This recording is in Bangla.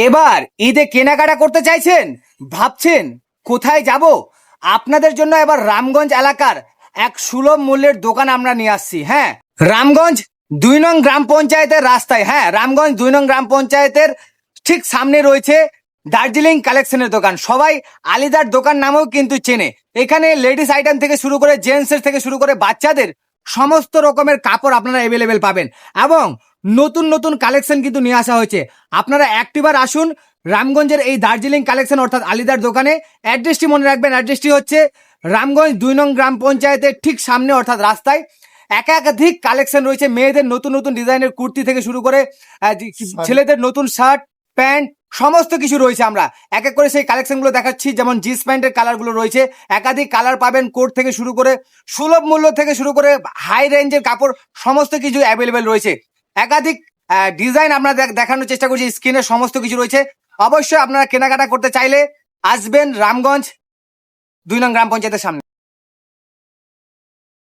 এবার ঈদে কেনাকাটা করতে চাইছেন, ভাবছেন কোথায় যাব? আপনাদের জন্য এবার রামগঞ্জ এলাকার এক সুলভ মূল্যের দোকান আমরা নিয়ে আসছি। হ্যাঁ, রামগঞ্জ 2 নং গ্রাম পঞ্চায়েতের রাস্তায়, হ্যাঁ রামগঞ্জ 2 নং গ্রাম পঞ্চায়েতের ঠিক সামনে রয়েছে দার্জিলিং কালেকশনের দোকান। সবাই আলিদার দোকান নামেও কিন্তু চেনে। এখানে লেডিস আইটেম থেকে শুরু করে জেন্টসের থেকে শুরু করে বাচ্চাদের সমস্ত রকমের কাপড় আপনারা অ্যাভেলেবেল পাবেন এবং নতুন নতুন কালেকশন কিন্তু নিয়ে আসা হয়েছে। আপনারা একটিবার আসুন রামগঞ্জের এই দার্জিলিং কালেকশন অর্থাৎ আলিদার দোকানে। অ্যাড্রেসটি মনে রাখবেন, অ্যাড্রেসটি হচ্ছে রামগঞ্জ 2 নং গ্রাম পঞ্চায়েতের ঠিক সামনে অর্থাৎ রাস্তায়। একাধিক কালেকশন রয়েছে, মেয়েদের নতুন নতুন ডিজাইনের কুর্তি থেকে শুরু করে ছেলেদের নতুন শার্ট প্যান্ট সমস্ত কিছু রয়েছে। আমরা এক এক করে সেই কালেকশনগুলো দেখাচ্ছি। যেমন জিন্স প্যান্টের কালারগুলো রয়েছে, একাধিক কালার পাবেন, কোট থেকে শুরু করে সুলভ মূল্য থেকে শুরু করে হাই রেঞ্জের কাপড় সমস্ত কিছু অ্যাভেলেবেল রয়েছে। একাধিক ডিজাইন আমরা দেখানোর চেষ্টা করছি, স্ক্রিনে সমস্ত কিছু রয়েছে। অবশ্যই আপনারা কেনাকাটা করতে চাইলে আসবেন রামগঞ্জ 2 নং গ্রাম পঞ্চায়েতের সামনে।